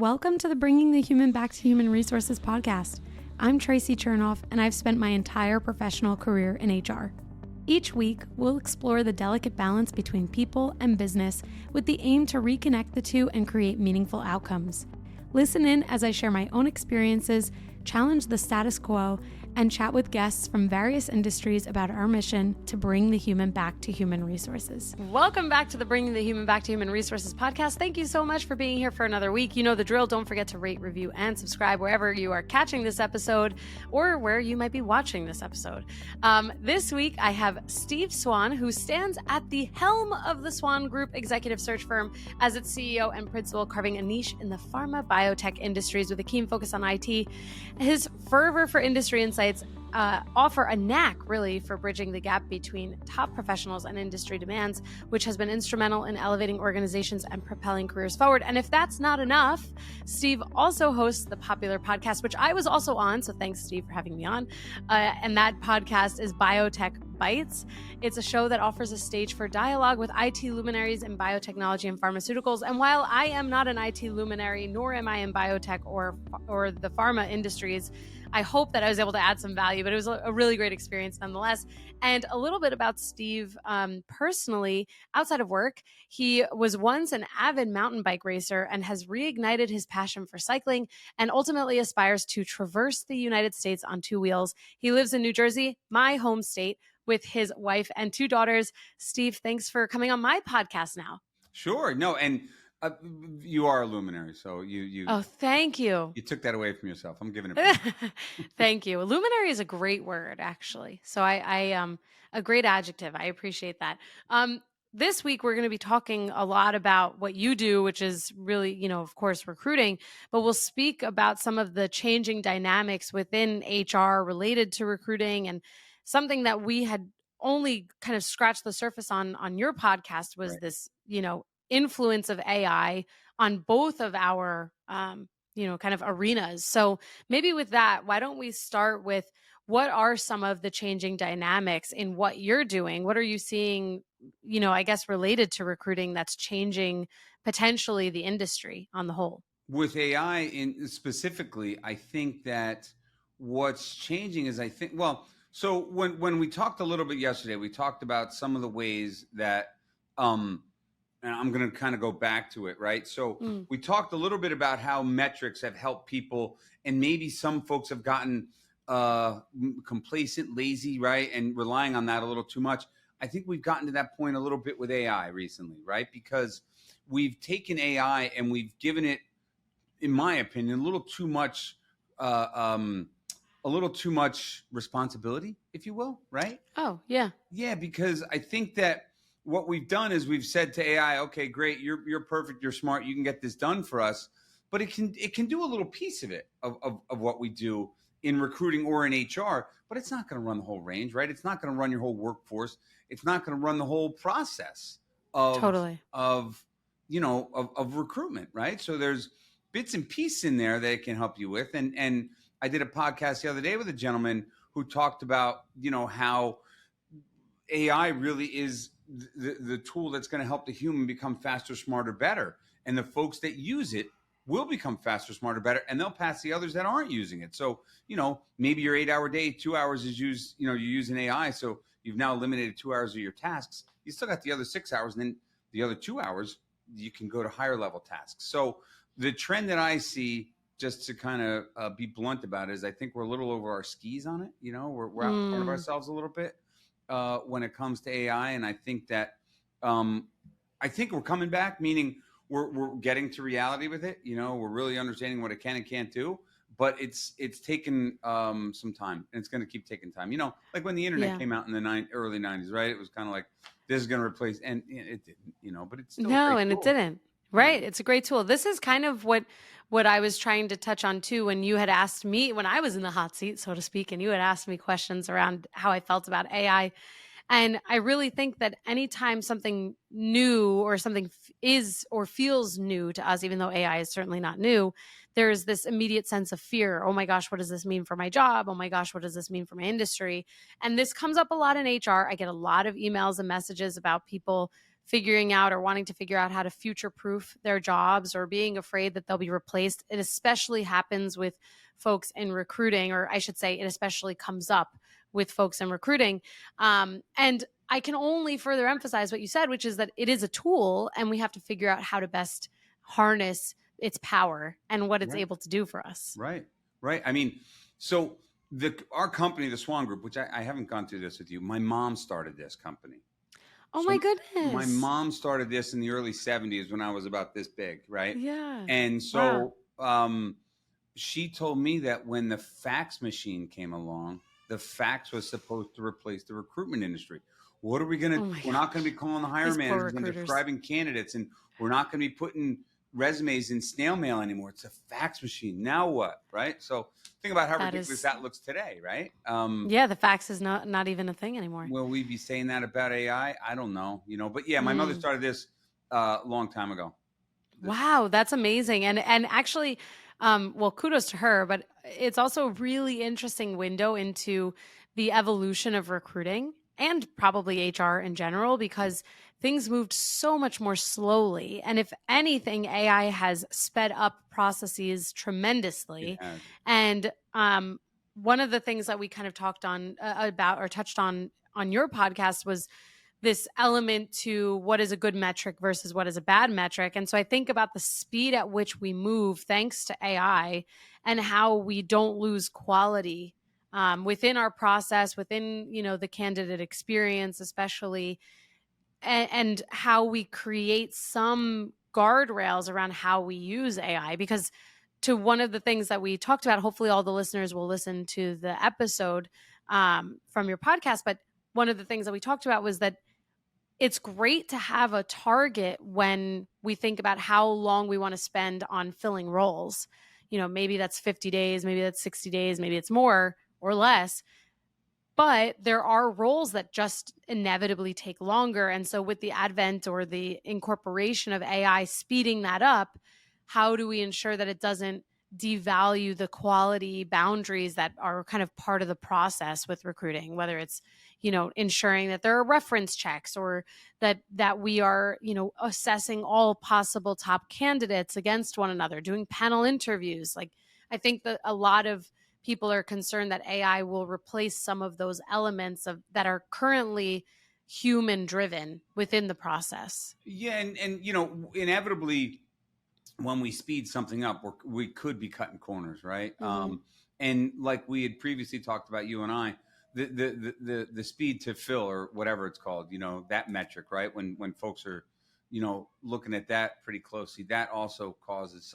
Welcome to the Bringing the Human Back to Human Resources podcast. I'm Traci Chernoff, and I've spent my entire professional career in HR. Each week, we'll explore the delicate balance between people and business with the aim to reconnect the two and create meaningful outcomes. Listen in as I share my own experiences, challenge the status quo, and chat with guests from various industries about our mission to bring the human back to human resources. Welcome back to the Bringing the Human Back to Human Resources podcast. Thank you so much for being here for another week. You know the drill. Don't forget to rate, review, and subscribe wherever you are catching this episode or where you might be watching this episode. This week, I have Steve Swan, who stands at the helm of the Swan Group executive search firm as its CEO and principal, carving a niche in the pharma biotech industries with a keen focus on IT. His fervor for industry insights offer a knack, really, for bridging the gap between top professionals and industry demands, which has been instrumental in elevating organizations and propelling careers forward. And if that's not enough, Steve also hosts the popular podcast, which I was also on. So thanks, Steve, for having me on. And that podcast is Biotech Bites. It's a show that offers a stage for dialogue with IT luminaries in biotechnology and pharmaceuticals. And while I am not an IT luminary, nor am I in biotech or the pharma industries, I hope that I was able to add some value, but it was a really great experience nonetheless. And a little bit about Steve personally, outside of work, he was once an avid mountain bike racer and has reignited his passion for cycling and ultimately aspires to traverse the United States on two wheels. He lives in New Jersey, my home state, with his wife and two daughters. Steve, thanks for coming on my podcast now. Sure. No, and you are a luminary, so you. Oh, thank you. You took that away from yourself. I'm giving it. Thank you. Luminary is a great word, actually. So I a great adjective. I appreciate that. This week, we're going to be talking a lot about what you do, which is really, of course, recruiting, but we'll speak about some of the changing dynamics within HR related to recruiting, and something that we had only kind of scratched the surface on your podcast was Right. this, influence of AI on both of our, kind of arenas. So maybe with that, why don't we start with what are some of the changing dynamics in what you're doing? What are you seeing, I guess, related to recruiting that's changing potentially the industry on the whole? With AI specifically, I think that what's changing is so when we talked a little bit yesterday, we talked about some of the ways that and I'm going to kind of go back to it, right? So we talked a little bit about how metrics have helped people, and maybe some folks have gotten complacent, lazy, right? And relying on that a little too much. I think we've gotten to that point a little bit with AI recently, right? Because we've taken AI and we've given it, in my opinion, a little too much responsibility, if you will, right? Oh, yeah. Yeah, because I think that what we've done is we've said to AI, okay, great, you're perfect, you're smart, you can get this done for us, but it can do a little piece of it of what we do in recruiting or in HR, but it's not going to run the whole range, right? It's not going to run your whole workforce. It's not going to run the whole process of recruitment, right? So there's bits and pieces in there that it can help you with, and I did a podcast the other day with a gentleman who talked about how AI really is the tool that's going to help the human become faster, smarter, better. And the folks that use it will become faster, smarter, better, and they'll pass the others that aren't using it. So, maybe your 8-hour day, 2 hours is you're using AI. So you've now eliminated 2 hours of your tasks. You still got the other 6 hours, and then the other 2 hours, you can go to higher level tasks. So the trend that I see, just to kind of be blunt about it, is I think we're a little over our skis on it. We're out in front of ourselves a little bit. When it comes to AI, and I think that I think we're coming back, meaning we're getting to reality with it. We're really understanding what it can and can't do, but it's taken some time, and it's going to keep taking time. Like when the internet came out in the early 90s, right? It was kind of like, this is going to replace, and it didn't. But it's still it didn't. Right. It's a great tool. This is kind of what I was trying to touch on too, when you had asked me, when I was in the hot seat, so to speak, and you had asked me questions around how I felt about AI. And I really think that anytime something new or something is or feels new to us, even though AI is certainly not new, there is this immediate sense of fear. Oh my gosh, what does this mean for my job? Oh my gosh, what does this mean for my industry? And this comes up a lot in HR. I get a lot of emails and messages about people figuring out or wanting to figure out how to future-proof their jobs or being afraid that they'll be replaced. It especially happens with folks in recruiting, or I should say it especially comes up with folks in recruiting. And I can only further emphasize what you said, which is that it is a tool and we have to figure out how to best harness its power and what it's able to do for us. Right. I mean, so our company, the Swan Group, which I haven't gone through this with you, my mom started this company. Oh, my goodness. My mom started this in the early 70s when I was about this big, right? Yeah. And so she told me that when the fax machine came along, the fax was supposed to replace the recruitment industry. What are we going to do? We're not going to be calling the hiring managers and describing candidates, and we're not going to be putting resumes in snail mail anymore. It's a fax machine. Now what, right? So think about how ridiculous that looks today, right? Yeah, the fax is not even a thing anymore. Will we be saying that about AI? I don't know, but yeah, my mother started this a long time ago. Wow, that's amazing. And actually, well, kudos to her, but it's also a really interesting window into the evolution of recruiting and probably HR in general, because things moved so much more slowly. And if anything, AI has sped up processes tremendously. And one of the things that we kind of talked on about or touched on your podcast was this element to what is a good metric versus what is a bad metric. And so I think about the speed at which we move thanks to AI and how we don't lose quality within our process, within, the candidate experience, especially, and how we create some guardrails around how we use AI. Because to one of the things that we talked about, hopefully all the listeners will listen to the episode from your podcast, but one of the things that we talked about was that it's great to have a target when we think about how long we want to spend on filling roles. Maybe that's 50 days, maybe that's 60 days, maybe it's more or less. But there are roles that just inevitably take longer. And so with the advent or the incorporation of AI speeding that up, how do we ensure that it doesn't devalue the quality boundaries that are kind of part of the process with recruiting, whether it's, ensuring that there are reference checks or that we are, assessing all possible top candidates against one another, doing panel interviews. Like, I think that a lot of people are concerned that AI will replace some of those elements that are currently human driven within the process. Yeah. And inevitably, when we speed something up, we could be cutting corners, right? And like we had previously talked about, you and I, the speed to fill or whatever it's called, that metric, right? When folks are, looking at that pretty closely, that also causes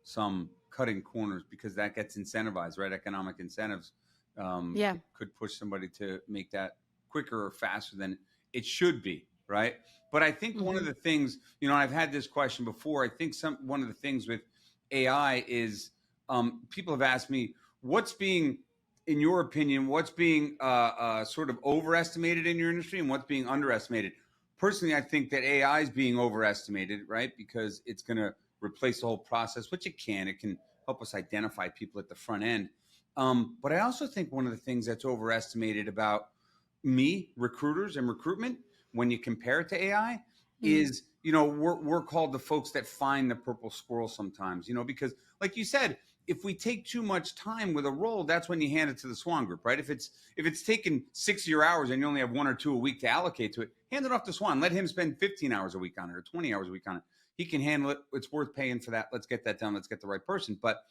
some cutting corners because that gets incentivized, right? Economic incentives could push somebody to make that quicker or faster than it should be, right? But I think one of the things, I've had this question before. I think one of the things with AI is people have asked me, in your opinion, what's being sort of overestimated in your industry and what's being underestimated? Personally, I think that AI is being overestimated, right? Because it's going to replace the whole process, which it can. It can help us identify people at the front end. But I also think one of the things that's overestimated about recruiters and recruitment, when you compare it to AI, is, we're called the folks that find the purple squirrel sometimes, because like you said, if we take too much time with a role, that's when you hand it to the Swan Group, right? If it's taken 6 of your hours and you only have 1 or 2 a week to allocate to it, hand it off to Swan. Let him spend 15 hours a week on it or 20 hours a week on it. He can handle it. It's worth paying for that. Let's get that done. Let's get the right person. But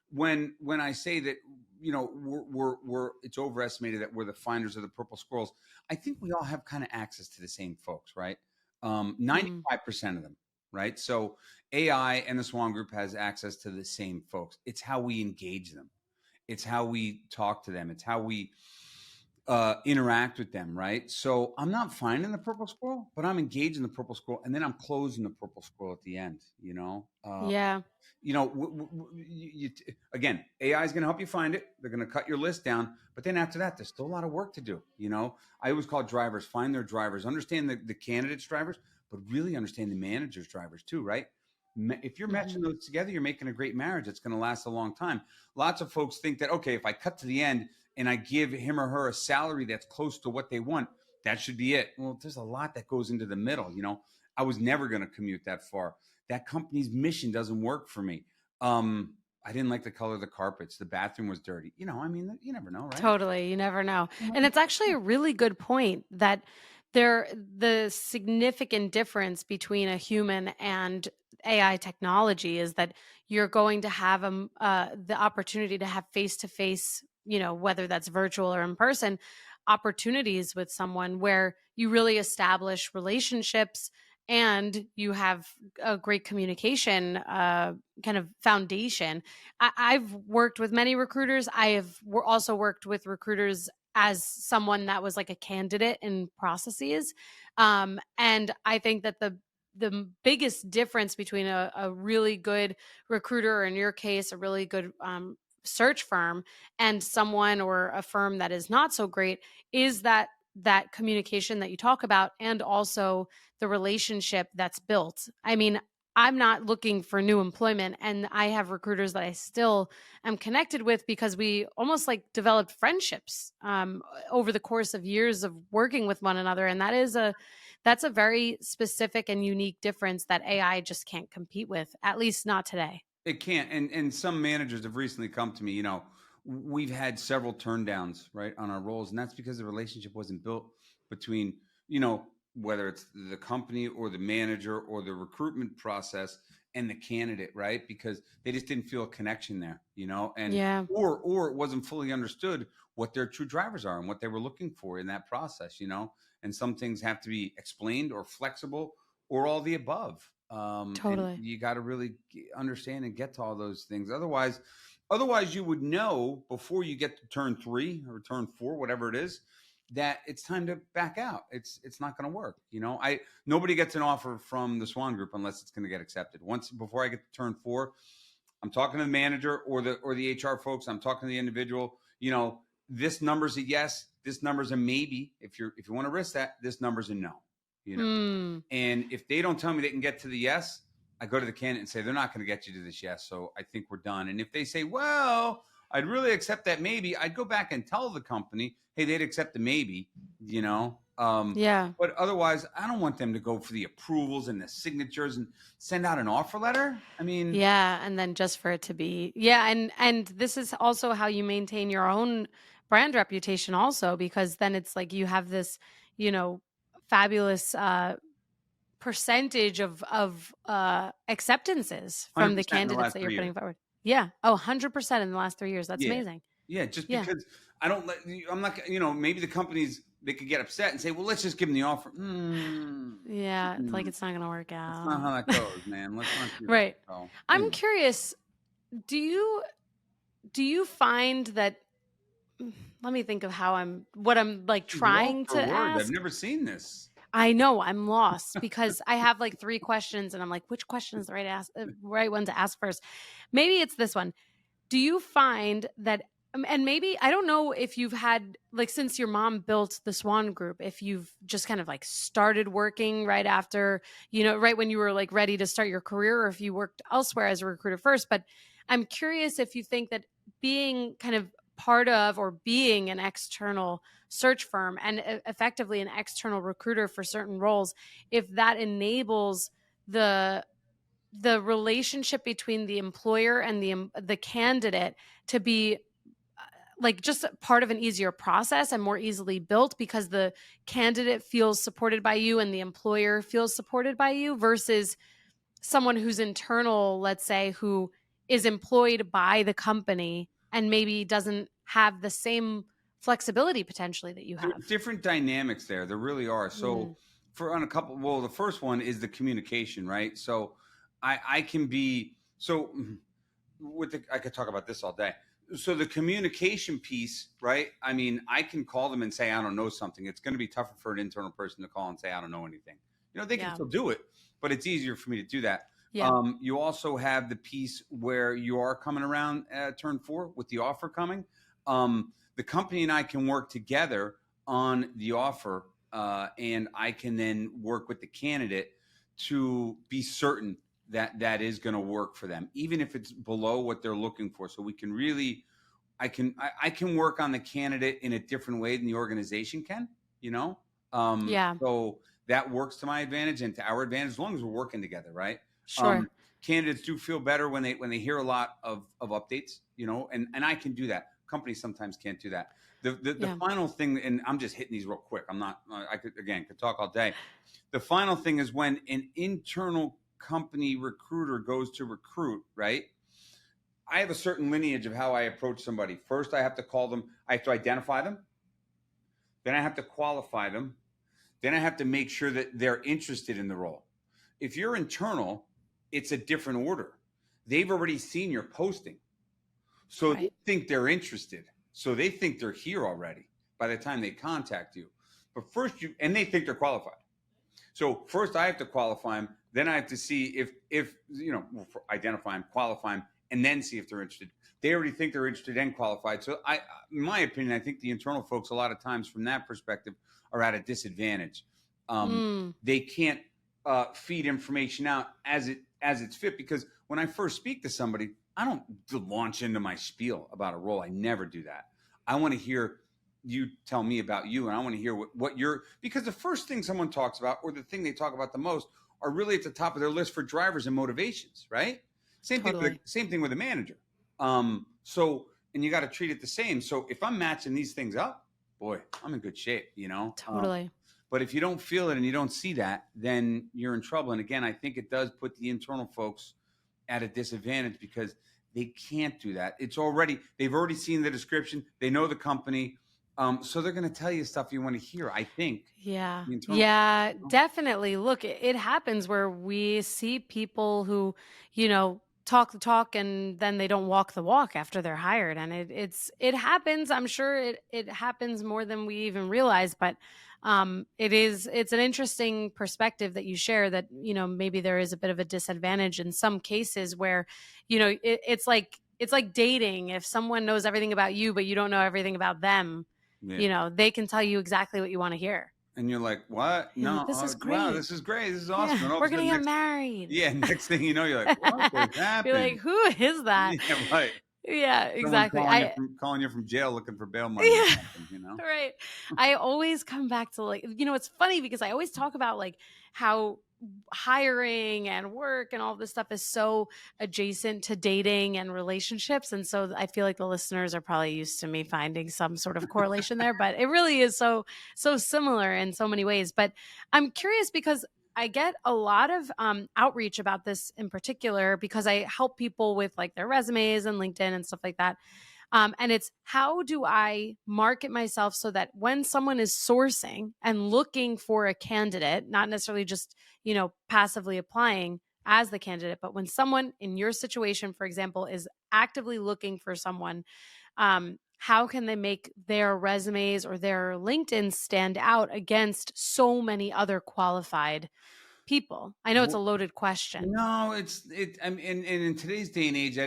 when I say that, we're it's overestimated that we're the finders of the purple squirrels, I think we all have kind of access to the same folks, right? 95% of them, right? So AI and the Swan Group has access to the same folks. It's how we engage them. It's how we talk to them. It's how we interact with them, right? So I'm not finding the purple squirrel, but I'm engaging the purple squirrel, and then I'm closing the purple squirrel at the end. Again, AI is going to help you find it. They're going to cut your list down, but then after that, there's still a lot of work to do. I always call drivers, find their drivers, understand the candidate's drivers, but really understand the manager's drivers too, right? If you're matching those together, you're making a great marriage. It's going to last a long time. Lots of folks think that, okay, if I cut to the end and I give him or her a salary that's close to what they want, that should be it. Well, there's a lot that goes into the middle, I was never going to commute that far. That company's mission doesn't work for me. I didn't like the color of the carpets. The bathroom was dirty. You know, I mean, you never know, right? Totally. You never know. And it's actually a really good point that the significant difference between a human and AI technology is that you're going to have the opportunity to have face-to-face, whether that's virtual or in person, opportunities with someone where you really establish relationships and you have a great communication kind of foundation. I've worked with many recruiters. I have also worked with recruiters as someone that was like a candidate in processes. And I think that the biggest difference between a really good recruiter, or in your case, a really good search firm, and someone or a firm that is not so great is that communication that you talk about, and also the relationship that's built. I mean, I'm not looking for new employment, and I have recruiters that I still am connected with because we almost like developed friendships over the course of years of working with one another. And that's a very specific and unique difference that AI just can't compete with, at least not today. It can't. And some managers have recently come to me, we've had several turndowns, right, on our roles. And that's because the relationship wasn't built between, whether it's the company or the manager or the recruitment process and the candidate, right? Because they just didn't feel a connection there, and Yeah. or it wasn't fully understood what their true drivers are and what they were looking for in that process, and some things have to be explained or flexible or all the above. And Totally. you got to really understand and get to all those things. Otherwise you would know before you get to turn 3 or turn 4, whatever it is, that it's time to back out. It's not going to work. Nobody gets an offer from the Swan Group unless it's going to get accepted. Once before I get to turn 4, I'm talking to the manager or the HR folks. I'm talking to the individual. This number's a yes. This number's a maybe. If you want to risk that, this number's a no. And if they don't tell me they can get to the yes, I go to the candidate and say, they're not going to get you to this yes. So I think we're done. And if they say, well, I'd really accept that maybe, I'd go back and tell the company, hey, they'd accept the maybe, Yeah. But otherwise, I don't want them to go for the approvals and the signatures and send out an offer letter. I mean, yeah. And then just for it to be, yeah. And this is also how you maintain your own brand reputation also, because then it's like you have this, fabulous percentage of acceptances from the 100% in the candidates last that 3 you're years. putting forward. Yeah. Oh, 100% in the last 3 years. That's Yeah. amazing. Yeah, just Yeah. because I'm not, maybe the companies, they could get upset and say, well, let's just give them the offer. Yeah. It's like, it's not going to work That's not how out. that goes, man. Let's not do that. Right. So, I'm anyway. curious. Do you find that, let me think of what I'm like She's lost trying for to words. I've ask. never seen this. I know I'm lost because I have like 3 questions and I'm like, which question is the right one to ask first? Maybe it's this one. Do you find that, and maybe, I don't know if you've had, like, since your mom built the Swan Group, if you've just kind of like started working right after, right when you were like ready to start your career, or if you worked elsewhere as a recruiter first. But I'm curious if you think that being kind of part of, or being an external search firm and effectively an external recruiter for certain roles, if that enables the relationship between the employer and the candidate to be like just part of an easier process and more easily built, because the candidate feels supported by you and the employer feels supported by you, versus someone who's internal, let's say, who is employed by the company and maybe doesn't have the same flexibility potentially that you There have. are different dynamics there. There really are. So the first one is the communication, right? So I can be, so I could talk about this all day. So the communication piece, right? I mean, I can call them and say, I don't know something. It's going to be tougher for an internal person to call and say, I don't know anything. They can still do it, but it's easier for me to do that. Yeah. You also have the piece where you are coming around turn 4 with the offer coming. The company and I can work together on the offer, and I can then work with the candidate to be certain that is going to work for them, even if it's below what they're looking for. So we can really, I can work on the candidate in a different way than the organization can, Yeah. So that works to my advantage and to our advantage as long as we're working together, right? Sure. Candidates do feel better when they hear a lot of updates, and I can do that. Companies sometimes can't do that. The final thing, and I'm just hitting these real quick. I'm not. I could talk all day. The final thing is when an internal company recruiter goes to recruit, right? I have a certain lineage of how I approach somebody. First, I have to call them. I have to identify them. Then I have to qualify them. Then I have to make sure that they're interested in the role. If you're internal, it's a different order. They've already seen your posting. So They think they're interested. So they think they're here already by the time they contact you. But first and they think they're qualified. So first I have to qualify them. Then I have to see if identify them, qualify them, and then see if they're interested. They already think they're interested and qualified. So in my opinion, I think the internal folks a lot of times from that perspective are at a disadvantage. They can't feed information out as it's fit, because when I first speak to somebody, I don't launch into my spiel about a role. I never do that. I want to hear you tell me about you, and I want to hear what you're, because the first thing someone talks about, or the thing they talk about the most, are really at the top of their list for drivers and motivations, right? Same thing with a manager. And you got to treat it the same. So if I'm matching these things up, boy, I'm in good shape, Totally. But if you don't feel it and you don't see that, then you're in trouble. And again, I think it does put the internal folks at a disadvantage because they can't do that. They've already seen the description. They know the company. So they're going to tell you stuff you want to hear, I think. Yeah. Yeah, definitely. Look, it happens where we see people who, talk the talk and then they don't walk the walk after they're hired. And it happens. I'm sure it happens more than we even realize, but it's an interesting perspective that you share that, maybe there is a bit of a disadvantage in some cases where, it's like dating. If someone knows everything about you, but you don't know everything about them, they can tell you exactly what you want to hear. And you're like, what? No, this is great. Wow, this is great. This is awesome. Yeah, we're going to get married. Yeah. Next thing you know, you're like, what is happening? You're like, who is that? Yeah, right. Yeah, exactly. Calling you from jail looking for bail money. Yeah. Right. I always come back to it's funny because I always talk about how hiring and work and all this stuff is so adjacent to dating and relationships. And so I feel like the listeners are probably used to me finding some sort of correlation there, but it really is so similar in so many ways. But I'm curious because I get a lot of outreach about this in particular because I help people with their resumes and LinkedIn and stuff like that. And it's, how do I market myself so that when someone is sourcing and looking for a candidate, not necessarily just, passively applying as the candidate, but when someone in your situation, for example, is actively looking for someone, how can they make their resumes or their LinkedIn stand out against so many other qualified people? I know it's a loaded question. No, and in today's day and age,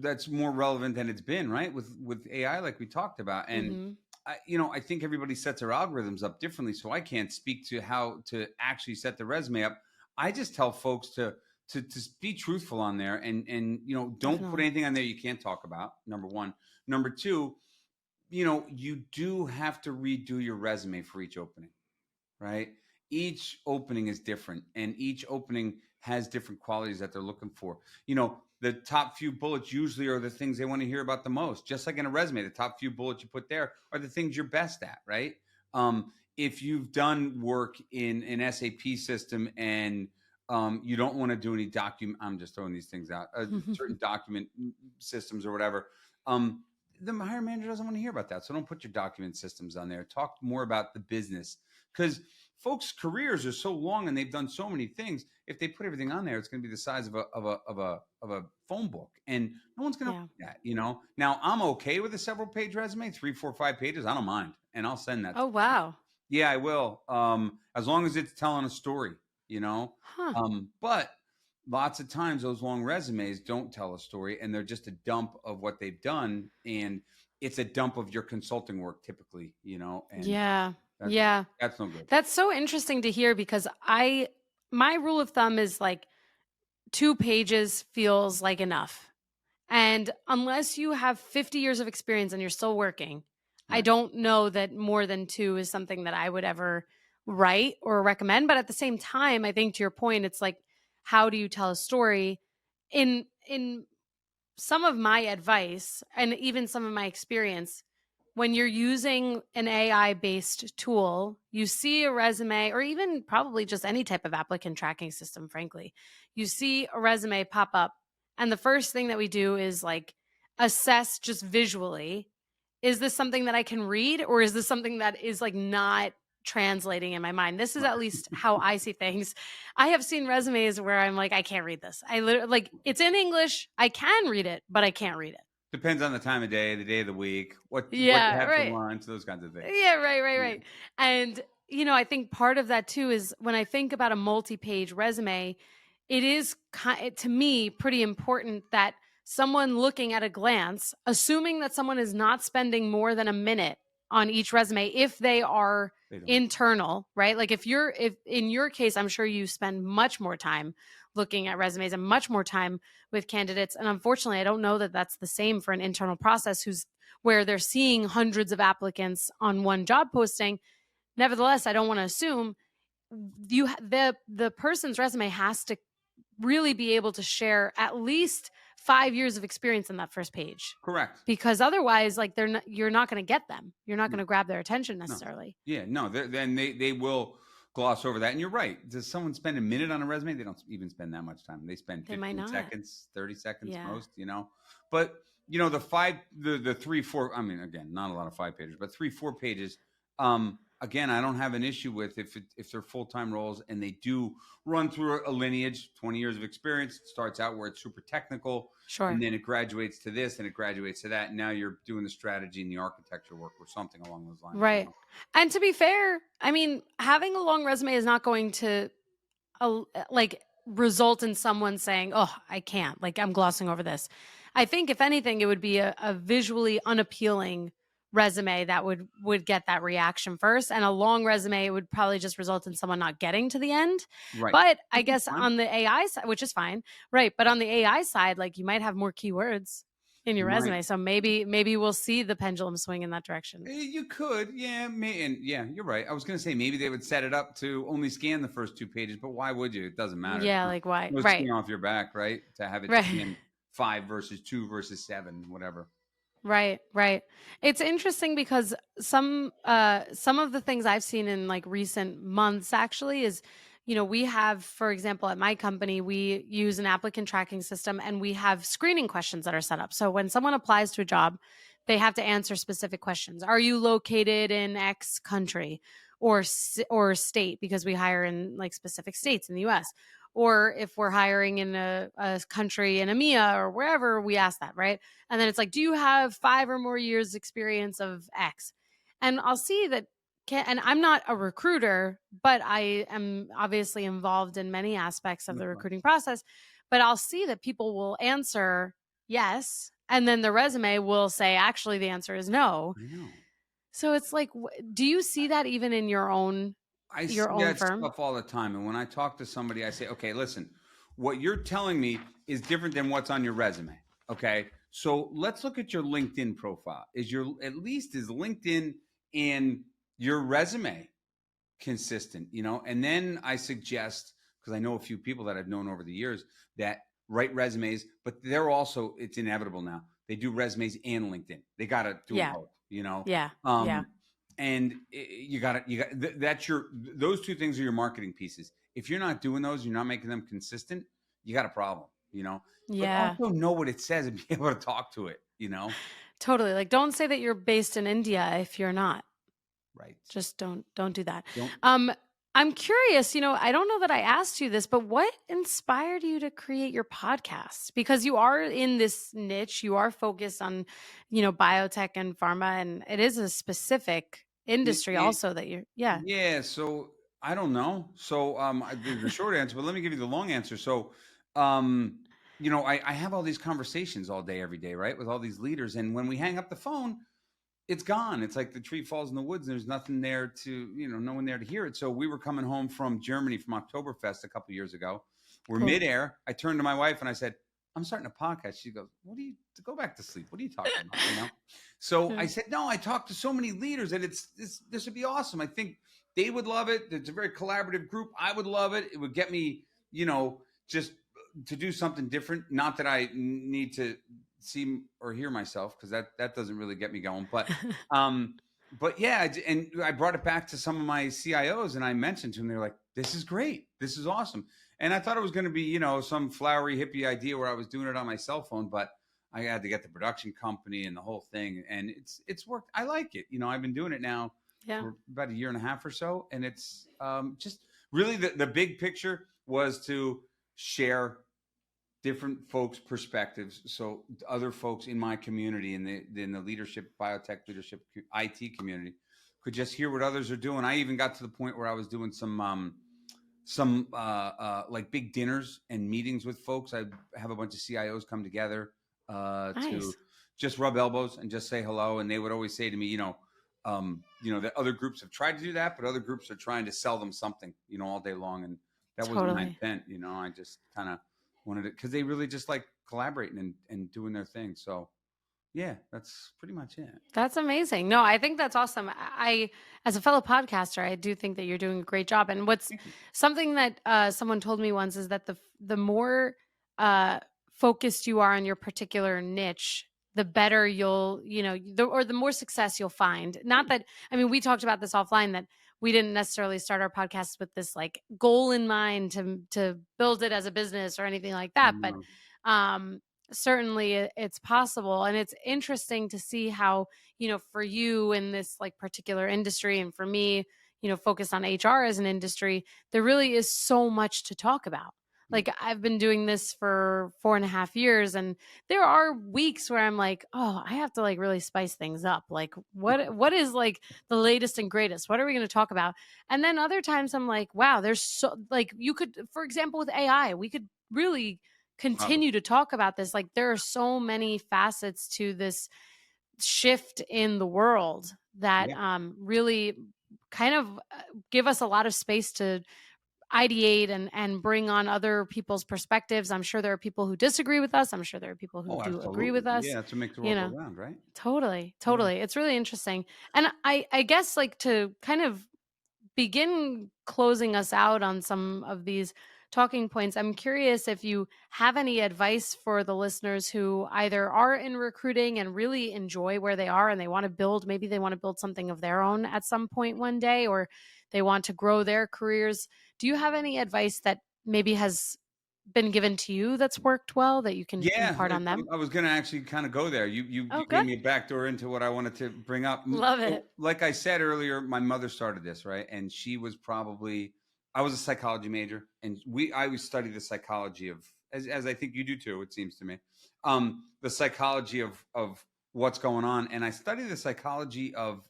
that's more relevant than it's been, right? With AI, like we talked about. And I think everybody sets their algorithms up differently. So I can't speak to how to actually set the resume up. I just tell folks to be truthful on there and don't put anything on there you can't talk about. Number one. Number two, you do have to redo your resume for each opening, right? Each opening is different and each opening has different qualities that they're looking for. The top few bullets usually are the things they want to hear about the most. Just like in a resume, the top few bullets you put there are the things you're best at, right? If you've done work in an SAP system and you don't want to do any I'm just throwing these things out, certain document systems or whatever, the hiring manager doesn't want to hear about that. So don't put your document systems on there. Talk more about the business, because folks' careers are so long and they've done so many things. If they put everything on there, it's going to be the size of a phone book, and no one's going to read that. Now I'm okay with a several page resume, 3, 4, 5 pages. I don't mind, and I'll send that. Oh, wow. Yeah, I will. As long as it's telling a story, but lots of times those long resumes don't tell a story and they're just a dump of what they've done. And it's a dump of your consulting work typically, and that's no good. That's so interesting to hear because my rule of thumb is 2 pages feels like enough. And unless you have 50 years of experience and you're still working, right, I don't know that more than 2 is something that I would ever write or recommend. But at the same time, I think to your point, it's like, how do you tell a story? In some of my advice and even some of my experience, when you're using an AI based tool, you see a resume or even probably just any type of applicant tracking system, frankly, you see a resume pop up. And the first thing that we do is like assess just visually, is this something that I can read, or is this something that is like not translating in my mind? This is Right. at least how I see things. I have seen resumes where I'm like, I can't read this. I literally, like, it's in English. I can read it, but I can't read it. Depends on the time of day, the day of the week, what you Yeah, had for right. lunch, those kinds of things. Yeah, right, right, Yeah. right. And, I think part of that too is when I think about a multi page resume, it is to me pretty important that someone looking at a glance, assuming that someone is not spending more than a minute on each resume, if they are They don't. internal, right? Like if in your case, I'm sure you spend much more time looking at resumes and much more time with candidates. And unfortunately, I don't know that that's the same for an internal process where they're seeing hundreds of applicants on one job posting. Nevertheless, I don't want to assume the person's resume has to really be able to share at least 5 years of experience in that first page, Correct. because otherwise, like, you're not going to get them. You're not going No. to grab their attention No. necessarily. Yeah, no, then they will gloss over that. And you're right. Does someone spend a minute on a resume? They don't even spend that much time. They spend They might 15 not. seconds, 30 seconds Yeah. most, But, the 3, 4, I mean, again, not a lot of 5 pages, but 3, 4 pages. Again, I don't have an issue with if they're full-time roles and they do run through a lineage, 20 years of experience. It starts out where it's super technical. Sure. And then it graduates to this and it graduates to that. And now you're doing the strategy and the architecture work or something along those lines. Right. And to be fair, I mean, having a long resume is not going to like result in someone saying, "Oh, I can't. Like, I'm glossing over this." I think if anything, it would be a visually unappealing resume that would get that reaction first, and a long resume would probably just result in someone not getting to the end. Right. But I Which is guess fine. on the AI side, which is fine, right? But on the AI side, like, you might have more keywords in your You might. resume, so maybe we'll see the pendulum swing in that direction. You could, yeah, and yeah, you're right. I was going to say maybe they would set it up to only scan the first 2 pages, but why would you? It doesn't matter. Yeah, like, why? No Right, skin off your back, right? To have it right. scan 5 versus 2 versus 7, whatever. Right, right. It's interesting because some of the things I've seen in like recent months actually is, we have, for example, at my company, we use an applicant tracking system and we have screening questions that are set up. So when someone applies to a job, they have to answer specific questions. Are you located in X country or state, because we hire in like specific states in the US? Or if we're hiring in a country in EMEA or wherever, we ask that, right? And then it's like, do you have 5 or more years experience of X? And I'll see that, and I'm not a recruiter, but I am obviously involved in many aspects of the recruiting process. But I'll see that people will answer yes, and then the resume will say, actually, the answer is no. I know. So it's like, do you see that even in your own I see firm? that stuff all the time. And when I talk to somebody, I say, okay, listen, what you're telling me is different than what's on your resume. Okay. So let's look at your LinkedIn profile. Is LinkedIn and your resume consistent, And then I suggest, because I know a few people that I've known over the years that write resumes, but it's inevitable now. They do resumes and LinkedIn. They got to do both, Yeah. Yeah. And those two things are your marketing pieces. If you're not doing those, you're not making them consistent, you got a problem, Yeah. But also know what it says and be able to talk to it, Totally. Like, don't say that you're based in India if you're not. Right. Just don't do that. Don't. I'm curious, I don't know that I asked you this, but what inspired you to create your podcast? Because you are in this niche, you are focused on, biotech and pharma, and it is a specific industry also that you're, yeah. Yeah. So I don't know. So the short answer, but let me give you the long answer. So, I have all these conversations all day, every day, right? With all these leaders. And when we hang up the phone, it's gone. It's like the tree falls in the woods. And there's nothing there no one there to hear it. So we were coming home from Germany from Oktoberfest a couple of years ago. We're midair. I turned to my wife and I said, I'm starting a podcast. She goes, go back to sleep. What are you talking about? So I said, no, I talked to so many leaders that this would be awesome. I think they would love it. It's a very collaborative group. I would love it. It would get me, just to do something different. Not that I need to see or hear myself, because that doesn't really get me going. But yeah, and I brought it back to some of my CIOs, and I mentioned to them, they're like, "This is great. This is awesome." And I thought it was going to be, some flowery hippie idea where I was doing it on my cell phone, but I had to get the production company and the whole thing, and it's worked. I like it. I've been doing it now for about a year and a half or so, and it's just really the big picture was to share different folks' perspectives, so other folks in my community, in the leadership, biotech leadership, IT community, could just hear what others are doing. I even got to the point where I was doing some like big dinners and meetings with folks. I have a bunch of CIOs come together to just rub elbows and just say hello, and they would always say to me, that other groups have tried to do that, but other groups are trying to sell them something, all day long, and that wasn't my intent. I just kind of wanted it because they really just like collaborating and doing their thing. So yeah, that's pretty much it. That's amazing. No, I think that's awesome. I, as a fellow podcaster, I do think that you're doing a great job. And what's something that someone told me once is that the more focused you are on your particular niche, the better you'll, or the more success you'll find. Not that, I mean, we talked about this offline, that we didn't necessarily start our podcast with this like goal in mind to build it as a business or anything like that. But certainly it's possible. And it's interesting to see how, for you in this like particular industry, and for me, focused on HR as an industry, there really is so much to talk about. Like, I've been doing this for 4.5 years, and there are weeks where I'm like, oh, I have to like really spice things up. Like, what is like the latest and greatest? What are we going to talk about? And then other times I'm like, wow, there's so like, you could, for example, with AI, we could really continue to talk about this. Like, there are so many facets to this shift in the world that really kind of give us a lot of space to ideate and bring on other people's perspectives. I'm sure there are people who disagree with us. I'm sure there are people who do agree with us. Yeah, that's what makes the world go round, right? Totally. It's really interesting. And I guess like to kind of begin closing us out on some of these talking points, I'm curious if you have any advice for the listeners who either are in recruiting and really enjoy where they are and they want to build, maybe they want to build something of their own at some point one day, or they want to grow their careers. Do you have any advice that maybe has been given to you that's worked well that you can impart on them? I was going to actually kind of go there. You gave me a backdoor into what I wanted to bring up. Love it. Like I said earlier, my mother started this, right? And she was I was a psychology major, and I always study the psychology of, as I think you do too, it seems to me, the psychology of what's going on. And I study the psychology of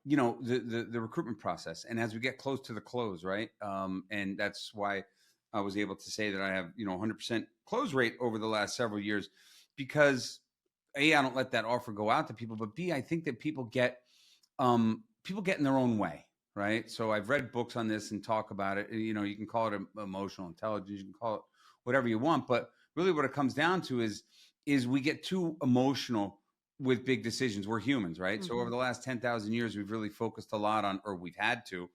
the recruitment process. And as we get close to the close, right? And that's why I was able to say that I have, 100% close rate over the last several years, because A, I don't let that offer go out to people, but B, I think that people get in their own way, right? So I've read books on this and talk about it. You can call it emotional intelligence, you can call it whatever you want, but really what it comes down to is we get too emotional with big decisions. We're humans, right? Mm-hmm. So over the last 10,000 years, we've really focused a lot on, or we've had to,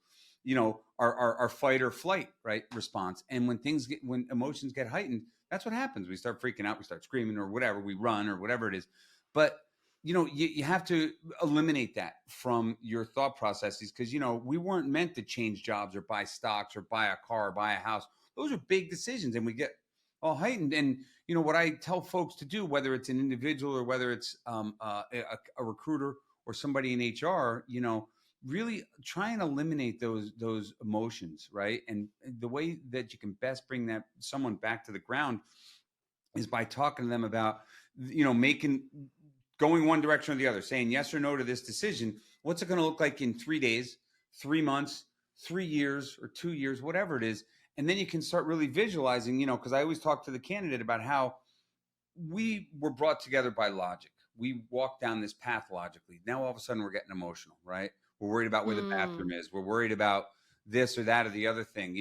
our fight or flight, right, response. And when emotions get heightened, that's what happens. We start freaking out, we start screaming or whatever, we run or whatever it is. But, you have to eliminate that from your thought processes, because, we weren't meant to change jobs or buy stocks or buy a car or buy a house. Those are big decisions, and we get all heightened. And, what I tell folks to do, whether it's an individual or whether it's a recruiter or somebody in HR, really try and eliminate those emotions, right? And the way that you can best bring someone back to the ground is by talking to them about, going one direction or the other, saying yes or no to this decision. What's it going to look like in 3 days, 3 months, 3 years, or 2 years, whatever it is. And then you can start really visualizing, because I always talk to the candidate about how we were brought together by logic. We walked down this path logically. Now all of a sudden we're getting emotional, right? We're worried about where the bathroom is. We're worried about this or that or the other thing,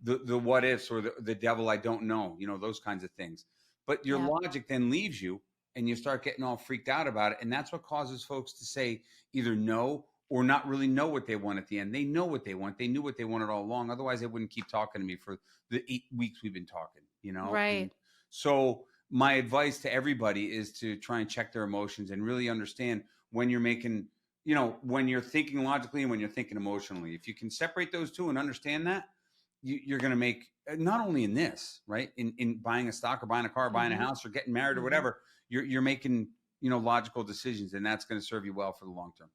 the what ifs or the devil I don't know, those kinds of things. But your logic then leaves you and you start getting all freaked out about it. And that's what causes folks to say either no or not really know what they want at the end. They know what they want. They knew what they wanted all along. Otherwise, they wouldn't keep talking to me for the 8 weeks we've been talking, you know? Right. And so my advice to everybody is to try and check their emotions and really understand when you're making, when you're thinking logically and when you're thinking emotionally. If you can separate those two and understand that, you're going to make, not only in this, right? In buying a stock or buying a car, or buying a house or getting married or whatever, you're making, logical decisions, and that's going to serve you well for the long term.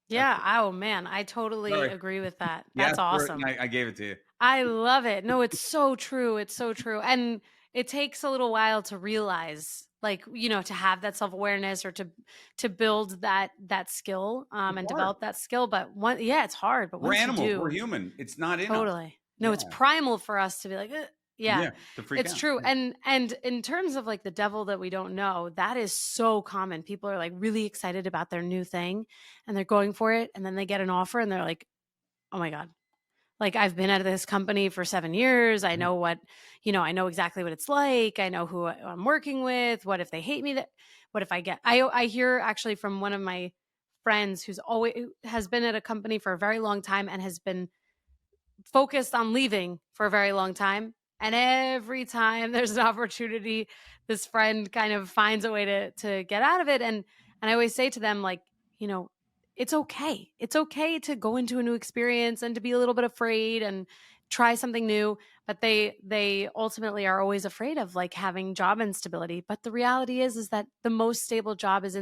Yeah. Oh man, I totally agree with that. That's awesome. I gave it to you. I love it. No, it's so true. It's so true. And it takes a little while to realize, like, to have that self-awareness or to build that skill and develop that skill. But it's hard. But we're once animals, you do, we're human. It's not in us. Totally. No, it's primal for us to be like, yeah, it's out. true. And in terms of like the devil that we don't know, that is so common. People are like really excited about their new thing and they're going for it. And then they get an offer and they're like, oh my God, like I've been at this company for 7 years. I know what, I know exactly what it's like. I know who I'm working with. What if they hate me? What if I hear actually from one of my friends who has been at a company for a very long time and has been focused on leaving for a very long time. And every time there's an opportunity, this friend kind of finds a way to get out of it. And I always say to them, like, it's okay. It's okay to go into a new experience and to be a little bit afraid and try something new. But they ultimately are always afraid of like having job instability. But the reality is that the most stable job is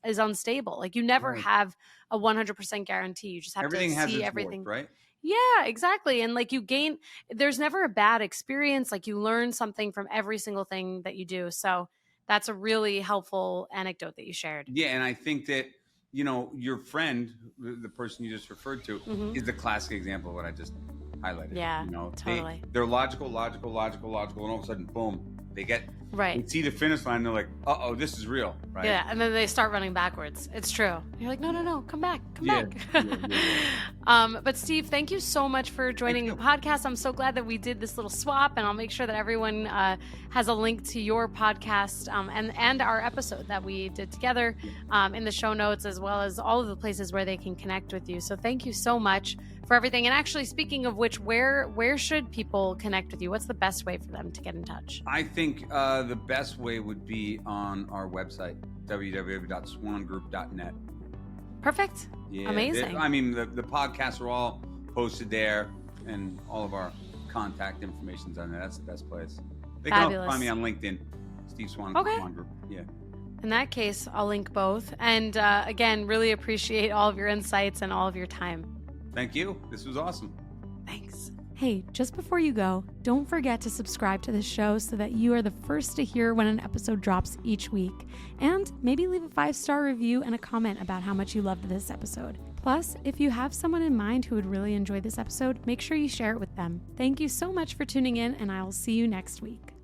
unstable. Like you never have a 100% guarantee. You just have everything to see everything. Worth, right? Yeah, exactly. And like there's never a bad experience. Like you learn something from every single thing that you do. So that's a really helpful anecdote that you shared. Yeah. And I think that, your friend, the person you just referred to, is the classic example of what I just highlighted. Yeah, totally. They're logical, and all of a sudden, boom, they see the finish line, and they're like, uh-oh, this is real, right? Yeah, and then they start running backwards. It's true. You're like, no, come back. But Steve, thank you so much for joining the podcast. I'm so glad that we did this little swap, and I'll make sure that everyone has a link to your podcast and our episode that we did together in the show notes, as well as all of the places where they can connect with you. So thank you so much for everything. And actually, speaking of which, where should people connect with you? What's the best way for them to get in touch? I think the best way would be on our website, www.swangroup.net. Perfect. Yeah, amazing. The podcasts are all posted there, and all of our contact information's on there. That's the best place. They can also find me on LinkedIn, Steve Swan. Okay. Swan Group. Yeah. In that case, I'll link both. And again, really appreciate all of your insights and all of your time. Thank you. This was awesome. Thanks. Hey, just before you go, don't forget to subscribe to this show so that you are the first to hear when an episode drops each week. And maybe leave a 5-star review and a comment about how much you loved this episode. Plus, if you have someone in mind who would really enjoy this episode, make sure you share it with them. Thank you so much for tuning in, and I will see you next week.